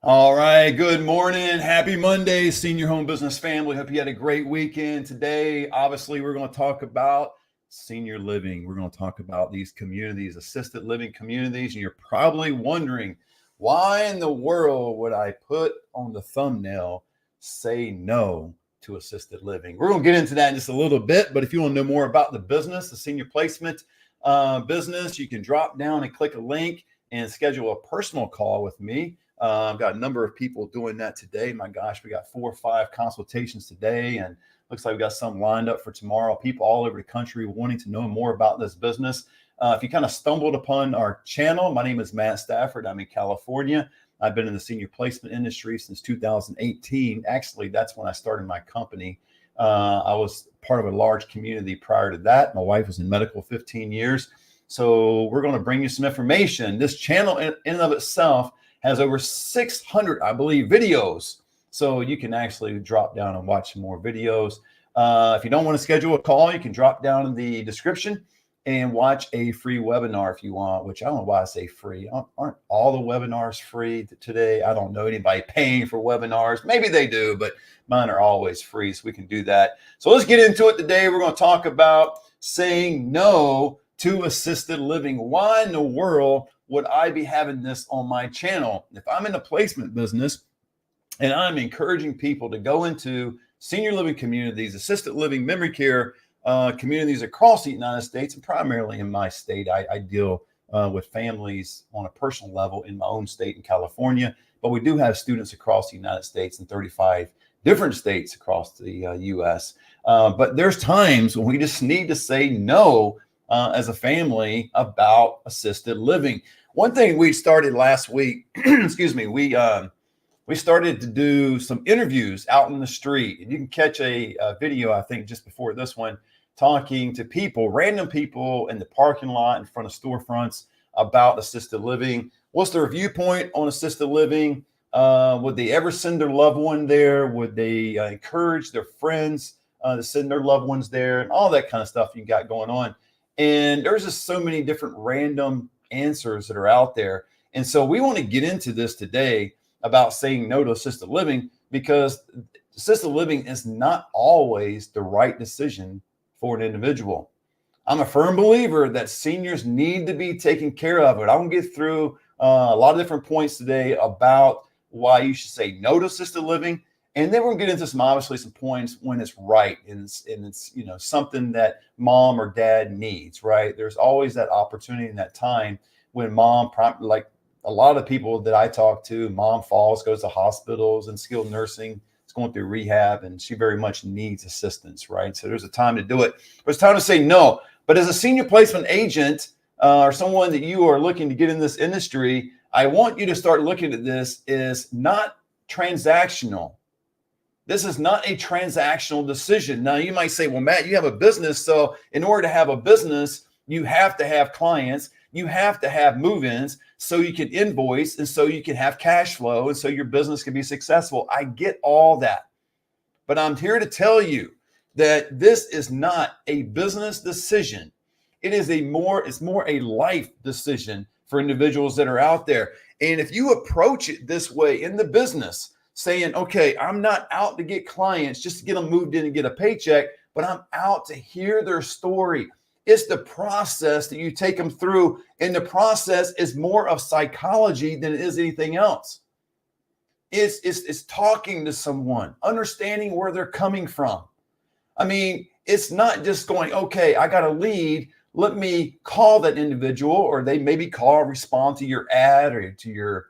All right. Good morning. Happy Monday, Senior Home Business family. Hope you had a great weekend. Today, obviously, we're going to talk about senior living. We're going to talk about these communities, assisted living communities. And you're probably wondering, why in the world would I put on the thumbnail, say no to assisted living? We're going to get into that in just a little bit. But if you want to know more about the business, the senior placement business, you can drop down and click a link and schedule a personal call with me. I've got a number of people doing that today. My gosh, we got 4 or 5 consultations today, and looks like we got some lined up for tomorrow. People all over the country wanting to know more about this business. If you kind of stumbled upon our channel, my name is Matt Stafford. I'm in California. I've been in the senior placement industry since 2018. Actually, that's when I started my company. I was part of a large community prior to that. My wife was in medical 15 years. So we're going to bring you some information. This channel in and of itself has over 600, I believe, videos. So you can actually drop down and watch some more videos. If you don't want to schedule a call, you can drop down in the description and watch a free webinar if you want, which I don't know why I say free. Aren't all the webinars free today? I don't know anybody paying for webinars. Maybe they do, but mine are always free, so we can do that. So let's get into it today. We're going to talk about saying no to assisted living. Why in the world would I be having this on my channel? If I'm in the placement business and I'm encouraging people to go into senior living communities, assisted living, memory care communities across the United States, and primarily in my state, I deal with families on a personal level in my own state in California, but we do have students across the United States in 35 different states across the U.S. But there's times when we just need to say no as a family about assisted living. One thing we started last week, excuse me, we started to do some interviews out in the street. And you can catch a video, I think, just before this one, talking to people, random people in the parking lot in front of storefronts about assisted living. What's their viewpoint on assisted living? Would they ever send their loved one there? Would they encourage their friends to send their loved ones there? And all that kind of stuff you got going on. And there's just so many different random answers that are out there. And so we want to get into this today about saying no to assisted living, because assisted living is not always the right decision for an individual. I'm a firm believer that seniors need to be taken care of. And I'm going to get through a lot of different points today about why you should say no to assisted living. And then we're going to get into some points when it's right, and it's something that mom or dad needs, right? There's always that opportunity in that time when mom, like a lot of people that I talk to, mom falls, goes to hospitals and skilled nursing, is going through rehab, and she very much needs assistance, right? So there's a time to do it. There's time to say no. But as a senior placement agent or someone that you are looking to get in this industry, I want you to start looking at this as not transactional. This is not a transactional decision. Now, you might say, well, Matt, you have a business. So in order to have a business, you have to have clients. You have to have move-ins so you can invoice and so you can have cash flow and so your business can be successful. I get all that. But I'm here to tell you that this is not a business decision. It's more a life decision for individuals that are out there. And if you approach it this way in the business, saying, okay, I'm not out to get clients just to get them moved in and get a paycheck, but I'm out to hear their story. It's the process that you take them through. And the process is more of psychology than it is anything else. It's talking to someone, understanding where they're coming from. I mean, it's not just going, okay, I got a lead. Let me call that individual, or they maybe respond to your ad or to your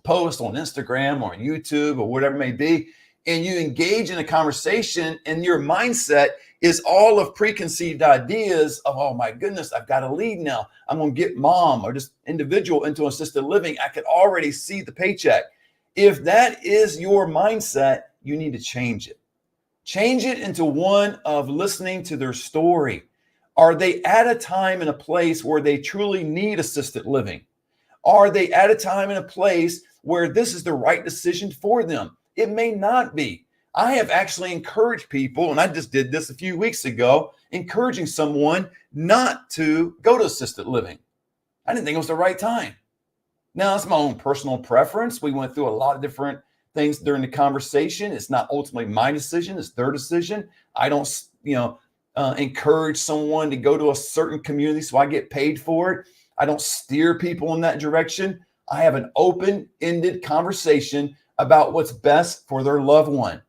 post on Instagram or YouTube or whatever it may be, and you engage in a conversation, and your mindset is all of preconceived ideas of, oh my goodness, I've got a lead now. I'm going to get mom or just individual into assisted living. I could already see the paycheck. If that is your mindset, you need to change it. Change it into one of listening to their story. Are they at a time and a place where they truly need assisted living? Are they at a time and a place where this is the right decision for them? It may not be. I have actually encouraged people, and I just did this a few weeks ago, encouraging someone not to go to assisted living. I didn't think it was the right time. Now, that's my own personal preference. We went through a lot of different things during the conversation. It's not ultimately my decision, it's their decision. I don't, encourage someone to go to a certain community so I get paid for it. I don't steer people in that direction. I have an open-ended conversation about what's best for their loved one.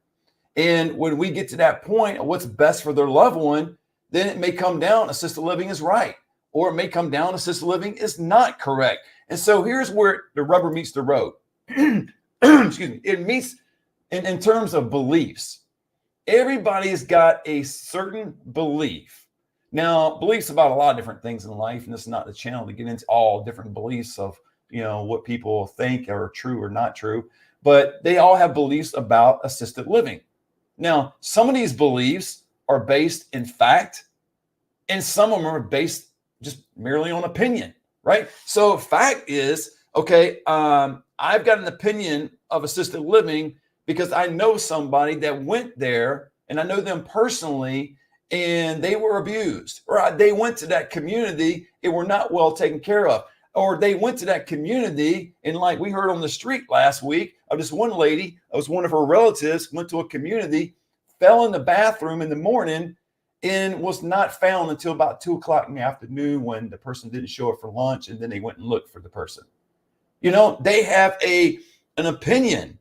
And when we get to that point of what's best for their loved one, then it may come down assisted living is right, or it may come down assisted living is not correct. And so here's where the rubber meets the road. Excuse me. It meets in terms of beliefs. Everybody's got a certain belief. Now, beliefs about a lot of different things in life, and this is not the channel to get into all different beliefs of, what people think are true or not true, but they all have beliefs about assisted living. Now, some of these beliefs are based in fact, and some of them are based just merely on opinion, right? So fact is, okay, I've got an opinion of assisted living because I know somebody that went there and I know them personally and they were abused, or they went to that community and were not well taken care of, or they went to that community and, like we heard on the street last week of this one lady, it was one of her relatives, went to a community, fell in the bathroom in the morning and was not found until about 2:00 in the afternoon when the person didn't show up for lunch, and then they went and looked for the person. They have an opinion,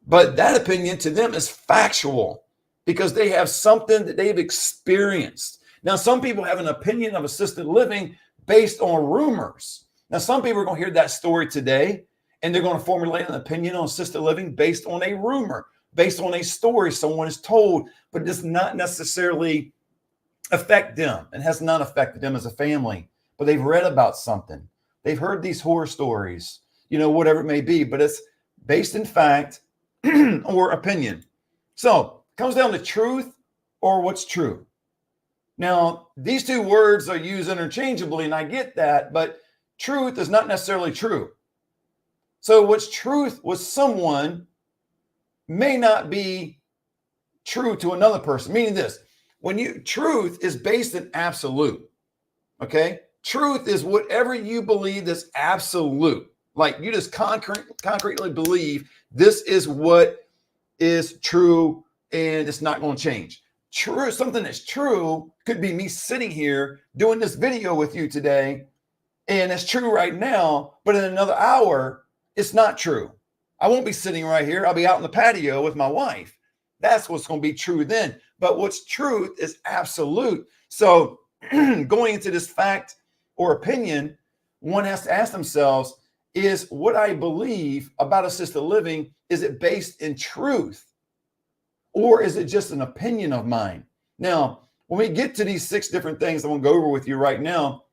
but that opinion to them is factual because they have something that they've experienced. Now, some people have an opinion of assisted living based on rumors. Now, some people are going to hear that story today, and they're going to formulate an opinion on assisted living based on a rumor, based on a story someone is told, but it does not necessarily affect them and has not affected them as a family. But they've read about something. They've heard these horror stories, whatever it may be, but it's based in fact or opinion. So it comes down to truth or what's true. Now, these two words are used interchangeably, and I get that, but truth is not necessarily true. So what's truth with someone may not be true to another person, meaning this, truth is based in absolute, okay? Truth is whatever you believe that's absolute. Like you just concretely believe this is what is true and it's not going to change. True, something that's true could be me sitting here doing this video with you today, and it's true right now, but in another hour, it's not true. I won't be sitting right here. I'll be out in the patio with my wife. That's what's going to be true then. But what's truth is absolute. So going into this fact or opinion, one has to ask themselves, is what I believe about assisted living, is it based in truth? Or is it just an opinion of mine? Now, when we get to these 6 different things I'm going to go over with you right now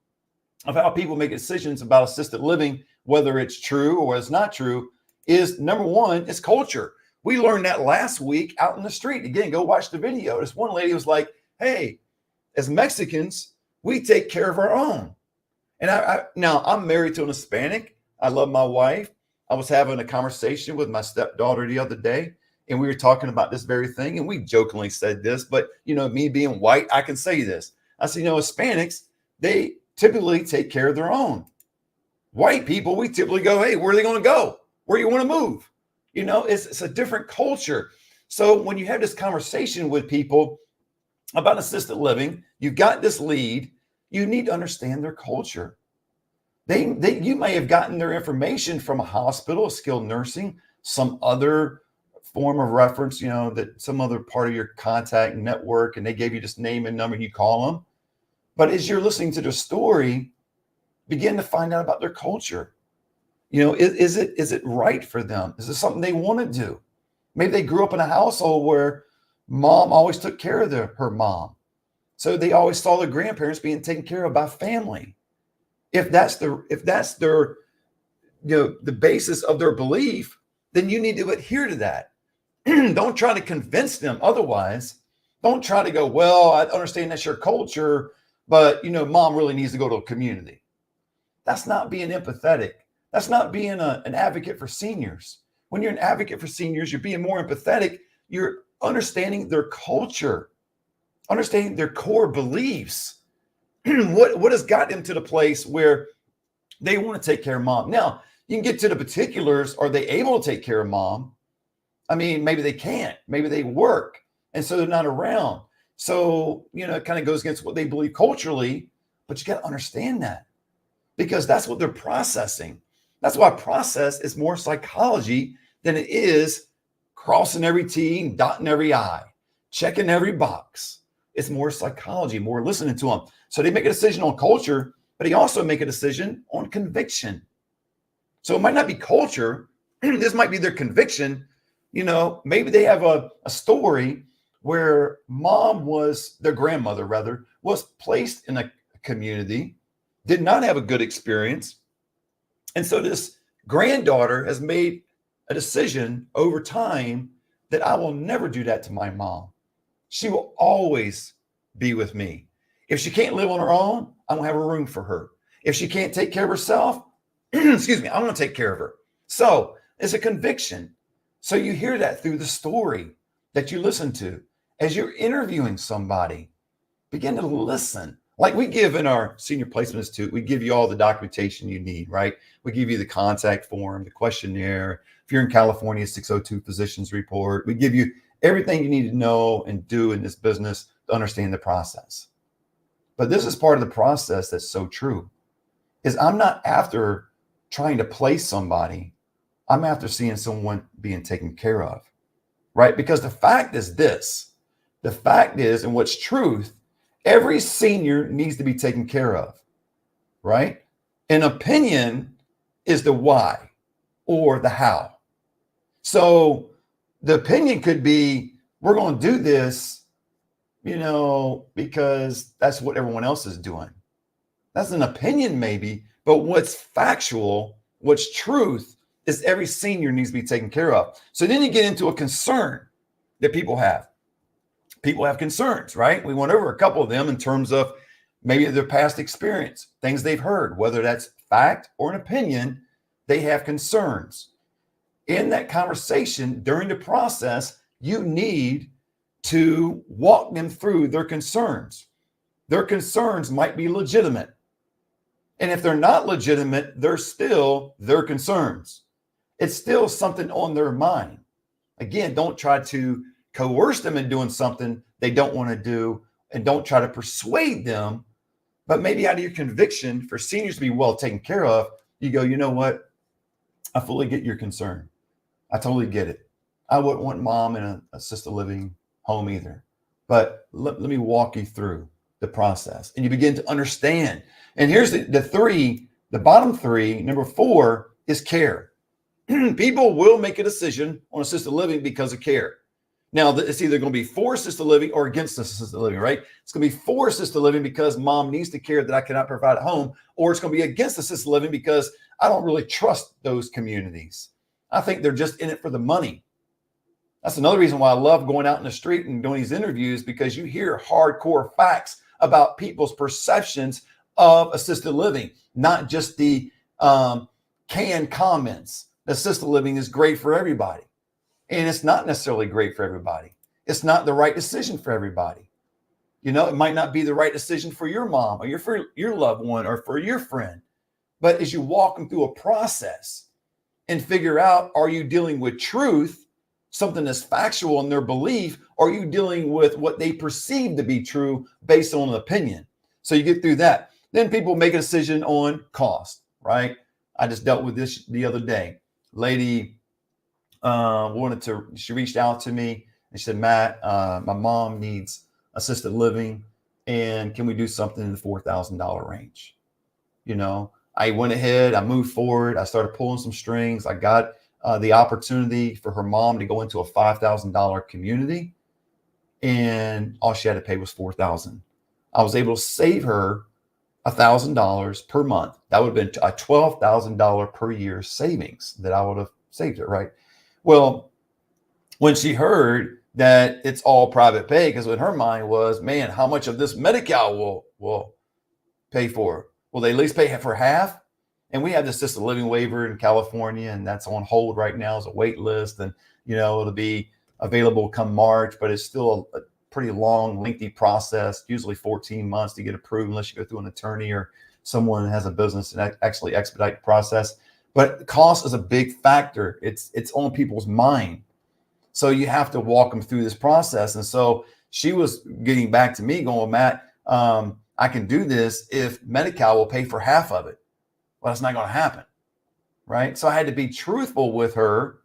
of how people make decisions about assisted living, whether it's true or it's not true, is number one, it's culture. We learned that last week out in the street. Again, go watch the video. This one lady was like, hey, as Mexicans, we take care of our own. And now I'm married to an Hispanic. I love my wife. I was having a conversation with my stepdaughter the other day, and we were talking about this very thing. And we jokingly said this, but me being white, I can say this. I said, Hispanics, they typically take care of their own. White people, we typically go, hey, where are they going to go? Where you want to move? It's a different culture. So when you have this conversation with people about assisted living, you've got this lead, you need to understand their culture. You may have gotten their information from a hospital, skilled nursing, some other form of reference, that some other part of your contact network, and they gave you this name and number, and you call them. But as you're listening to their story, begin to find out about their culture. Is it right for them? Is it something they want to do? Maybe they grew up in a household where mom always took care of her mom. So they always saw their grandparents being taken care of by family. If that's their, the basis of their belief, then you need to adhere to that. Don't try to convince them otherwise. Don't try to go, well, I understand that's your culture, but mom really needs to go to a community. That's not being empathetic. That's not being an advocate for seniors. When you're an advocate for seniors, you're being more empathetic. You're understanding their culture, understanding their core beliefs. What has got them to the place where they want to take care of mom? Now, You can get to the particulars. Are they able to take care of mom? I mean, maybe they can't. Maybe they work, and so they're not around. So, it kind of goes against what they believe culturally, but you got to understand that because that's what they're processing. That's why process is more psychology than it is crossing every T and dotting every I, checking every box. It's more psychology, more listening to them. So they make a decision on culture, but they also make a decision on conviction. So it might not be culture. This might be their conviction. Maybe they have a story where their grandmother rather, was placed in a community, did not have a good experience. And so this granddaughter has made a decision over time that I will never do that to my mom. She will always be with me. If she can't live on her own, I don't have a room for her. If she can't take care of herself, excuse me, I want to take care of her. So it's a conviction. So you hear that through the story that you listen to. As you're interviewing somebody, begin to listen. Like we give in our Senior Placement Institute, we give you all the documentation you need, right? We give you the contact form, the questionnaire. If you're in California, 602 physicians report. We give you everything you need to know and do in this business to understand the process. But this is part of the process that's so true, is I'm not after trying to place somebody. I'm after seeing someone being taken care of, right? Because the fact is this. The fact is, and what's truth, every senior needs to be taken care of, right? An opinion is the why or the how. So the opinion could be, we're going to do this, because that's what everyone else is doing. That's an opinion maybe, but what's factual, what's truth is every senior needs to be taken care of. So then you get into a concern that people have. People have concerns, right? We went over a couple of them in terms of maybe their past experience, things they've heard, whether that's fact or an opinion, they have concerns. In that conversation, during the process, you need to walk them through their concerns. Their concerns might be legitimate. And if they're not legitimate, they're still their concerns. It's still something on their mind. Again, don't try to coerce them in doing something they don't want to do, and don't try to persuade them, but maybe out of your conviction for seniors to be well taken care of, you go, you know what? I fully get your concern. I totally get it. I wouldn't want mom in an assisted living home either, but let me walk you through the process. And you begin to understand. And here's the bottom three. Number 4 is care. People will make a decision on assisted living because of care. Now, it's either going to be for assisted living or against assisted living, right? It's going to be for assisted living because mom needs the care that I cannot provide at home, or it's going to be against assisted living because I don't really trust those communities. I think they're just in it for the money. That's another reason why I love going out in the street and doing these interviews, because you hear hardcore facts about people's perceptions of assisted living, not just the canned comments. Assisted living is great for everybody. And it's not necessarily great for everybody. It's not the right decision for everybody. It might not be the right decision for your mom or for your loved one or for your friend. But as you walk them through a process and figure out, are you dealing with truth, something that's factual in their belief, or are you dealing with what they perceive to be true based on an opinion? So you get through that. Then people make a decision on cost, right? I just dealt with this the other day. Lady she reached out to me and she said, Matt, my mom needs assisted living, and can we do something in the $4,000 range? I went ahead, I moved forward, I started pulling some strings. I got the opportunity for her mom to go into a $5,000 community, and all she had to pay was $4,000. I was able to save her $1,000 per month. That would have been a $12,000 per year savings that I would have saved her, right? Well, when she heard that it's all private pay, because in her mind was, man, how much of this Medi-Cal will pay for? Will they at least pay for half? And we have this assisted living waiver in California, and that's on hold right now as a wait list. And, it'll be available come March, but it's still a pretty long, lengthy process, usually 14 months to get approved unless you go through an attorney or someone that has a business and actually expedite the process. But cost is a big factor. It's on people's mind. So you have to walk them through this process. And so she was getting back to me going, Matt, I can do this if Medi-Cal will pay for half of it. Well, that's not going to happen. Right. So I had to be truthful with her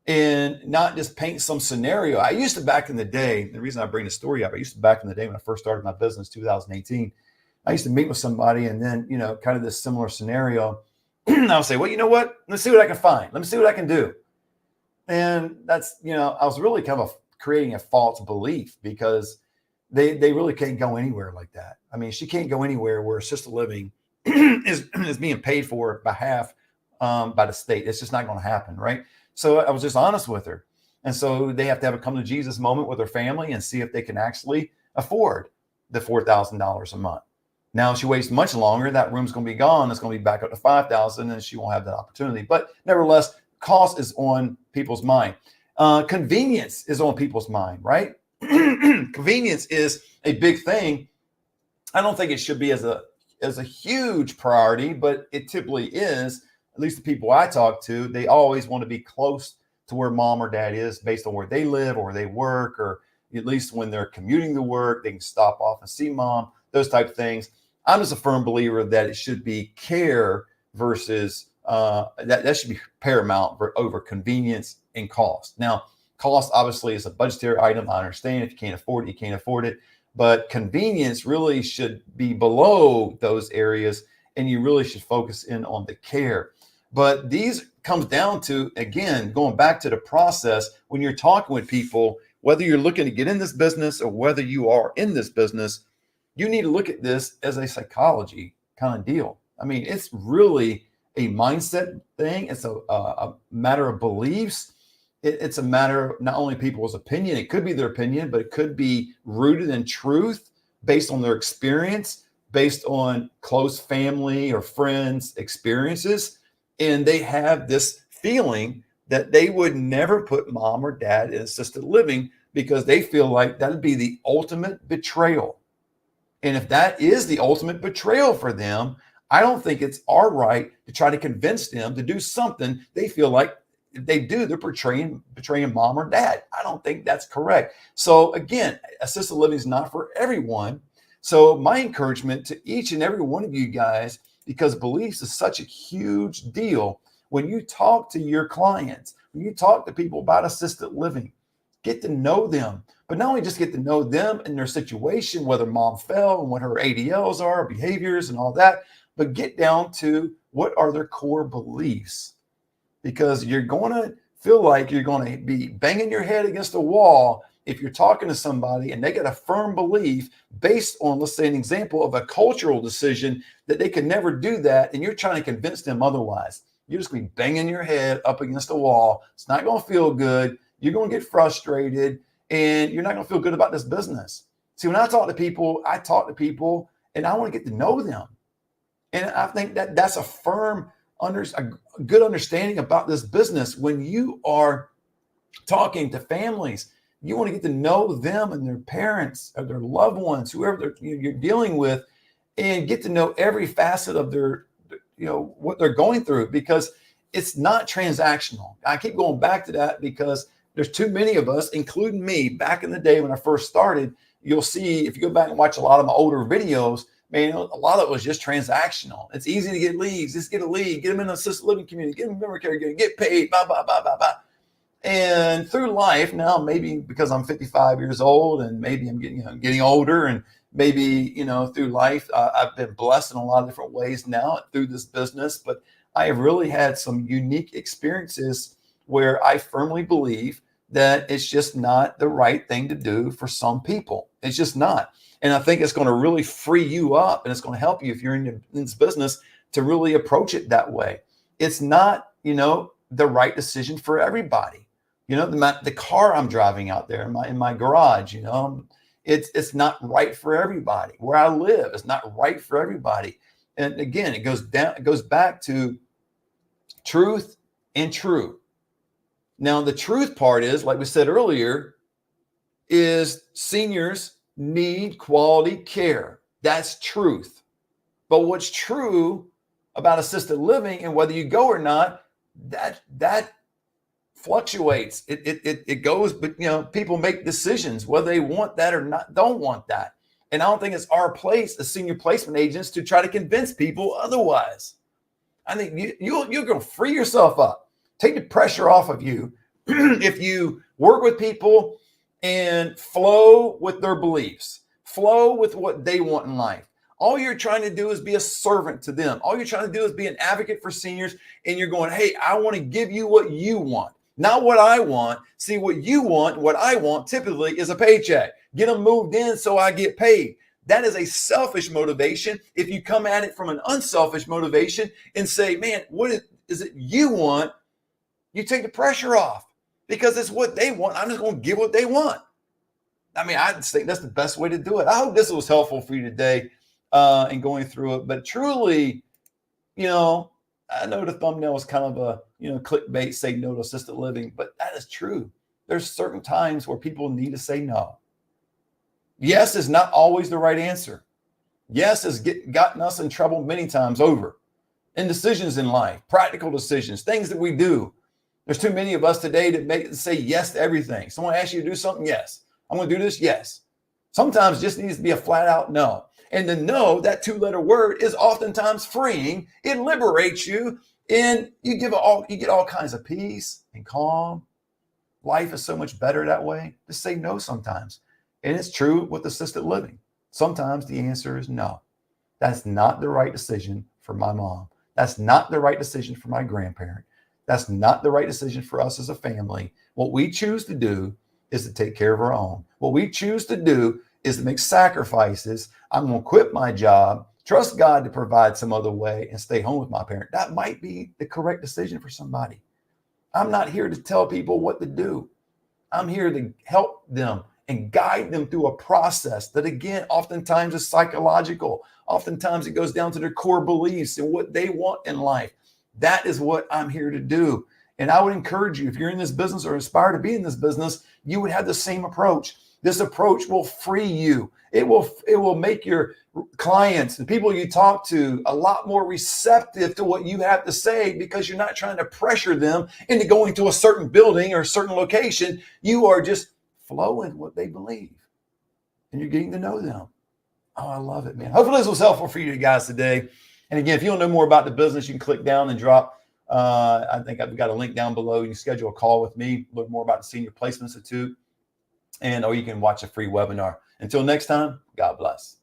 and not just paint some scenario. I used to back in the day, the reason I bring the story up, I used to back in the day when I first started my business, 2018, I used to meet with somebody and then, kind of this similar scenario. I'll say, well, you know what? Let's see what I can find. Let me see what I can do. And that's, I was really kind of creating a false belief because they really can't go anywhere like that. I mean, she can't go anywhere where assisted living is being paid for by half by the state. It's just not going to happen, right? So I was just honest with her. And so they have to have a come to Jesus moment with their family and see if they can actually afford the $4,000 a month. Now, if she waits much longer, that room's going to be gone. It's going to be back up to $5,000 and she won't have that opportunity. But nevertheless, cost is on people's mind. Convenience is on people's mind, right? Convenience is a big thing. I don't think it should be as a huge priority, but it typically is. At least the people I talk to, they always want to be close to where mom or dad is based on where they live or where they work, or at least when they're commuting to work, they can stop off and see mom, those type of things. I'm just a firm believer that it should be care versus that should be paramount over convenience and cost. Now, cost obviously is a budgetary item. I understand if you can't afford it, you can't afford it. But convenience really should be below those areas, and you really should focus in on the care. But these comes down to, again, going back to the process when you're talking with people, whether you're looking to get in this business or whether you are in this business, you need to look at this as a psychology kind of deal. I mean, it's really a mindset thing. It's a matter of beliefs. It's a matter of not only people's opinion, it could be their opinion, but it could be rooted in truth based on their experience, based on close family or friends' experiences. And they have this feeling that they would never put mom or dad in assisted living because they feel like that'd be the ultimate betrayal. And if that is the ultimate betrayal for them, I don't think it's our right to try to convince them to do something they feel like if they do, they're betraying mom or dad. I don't think that's correct. So again, assisted living is not for everyone. So my encouragement to each and every one of you guys, because beliefs is such a huge deal, when you talk to your clients, when you talk to people about assisted living, get to know them. But not only just get to know them and their situation, whether mom fell and what her ADLs are, behaviors and all that, but get down to what are their core beliefs. Because you're going to feel like you're going to be banging your head against a wall if you're talking to somebody and they got a firm belief based on, let's say, an example of a cultural decision that they can never do that, and you're trying to convince them otherwise. You're just going to be banging your head up against a wall. It's not going to feel good. You're going to get frustrated, and you're not going to feel good about this business. See, when I talk to people and I want to get to know them. And I think that that's a firm a good understanding about this business. When you are talking to families, you want to get to know them and their parents or their loved ones, whoever you're dealing with, and get to know every facet of their, what they're going through, because it's not transactional. I keep going back to that because there's too many of us, including me, back in the day when I first started. You'll see, if you go back and watch a lot of my older videos, man, a lot of it was just transactional. It's easy to get leads. Just get a lead, get them in the assisted living community, get them in memory care, get paid, blah, blah, blah, blah, blah. And through life now, maybe because I'm 55 years old and maybe I'm getting older, and maybe, through life, I've been blessed in a lot of different ways now through this business, but I have really had some unique experiences where I firmly believe that it's just not the right thing to do for some people. It's just not. And I think it's going to really free you up, and it's going to help you if you're in this business to really approach it that way. It's not, the right decision for everybody. The car I'm driving out there in my garage, it's not right for everybody. Where I live, it's not right for everybody. And again, it goes back to truth and true. Now, the truth part is, like we said earlier, is seniors need quality care. That's truth. But what's true about assisted living and whether you go or not, that fluctuates. It goes, but people make decisions whether they want that or not, don't want that. And I don't think it's our place as senior placement agents to try to convince people otherwise. I think you're going to free yourself up, take the pressure off of you if you work with people and flow with their beliefs, flow with what they want in life. All you're trying to do is be a servant to them. All you're trying to do is be an advocate for seniors. And you're going, hey, I want to give you what you want, not what I want. See, what you want, what I want typically is a paycheck. Get them moved in so I get paid. That is a selfish motivation. If you come at it from an unselfish motivation and say, man, what is it you want? You take the pressure off because it's what they want. I'm just going to give what they want. I mean, I just think that's the best way to do it. I hope this was helpful for you today in going through it. But truly, I know the thumbnail is kind of a, clickbait, say no to assisted living, but that is true. There's certain times where people need to say no. Yes is not always the right answer. Yes has gotten us in trouble many times over. In decisions in life, practical decisions, things that we do. There's too many of us today that say yes to everything. Someone asks you to do something, yes. I'm going to do this, yes. Sometimes it just needs to be a flat out no. And the no, that 2-letter word, is oftentimes freeing. It liberates you, and you get all kinds of peace and calm. Life is so much better that way. Just say no sometimes. And it's true with assisted living. Sometimes the answer is no. That's not the right decision for my mom. That's not the right decision for my grandparent. That's not the right decision for us as a family. What we choose to do is to take care of our own. What we choose to do is to make sacrifices. I'm going to quit my job, trust God to provide some other way, and stay home with my parent. That might be the correct decision for somebody. I'm not here to tell people what to do. I'm here to help them and guide them through a process that, again, oftentimes is psychological. Oftentimes it goes down to their core beliefs and what they want in life. That is what I'm here to do. And I would encourage you, if you're in this business or aspire to be in this business, you would have the same approach. This approach will free you. It will make your clients, the people you talk to, a lot more receptive to what you have to say, because you're not trying to pressure them into going to a certain building or a certain location. You are just flowing what they believe, and you're getting to know them. Oh, I love it, man. Hopefully this was helpful for you guys today. And again, if you want to know more about the business, you can click down and drop. I think I've got a link down below. You can schedule a call with me, learn more about the Senior Placement Institute, or you can watch a free webinar. Until next time, God bless.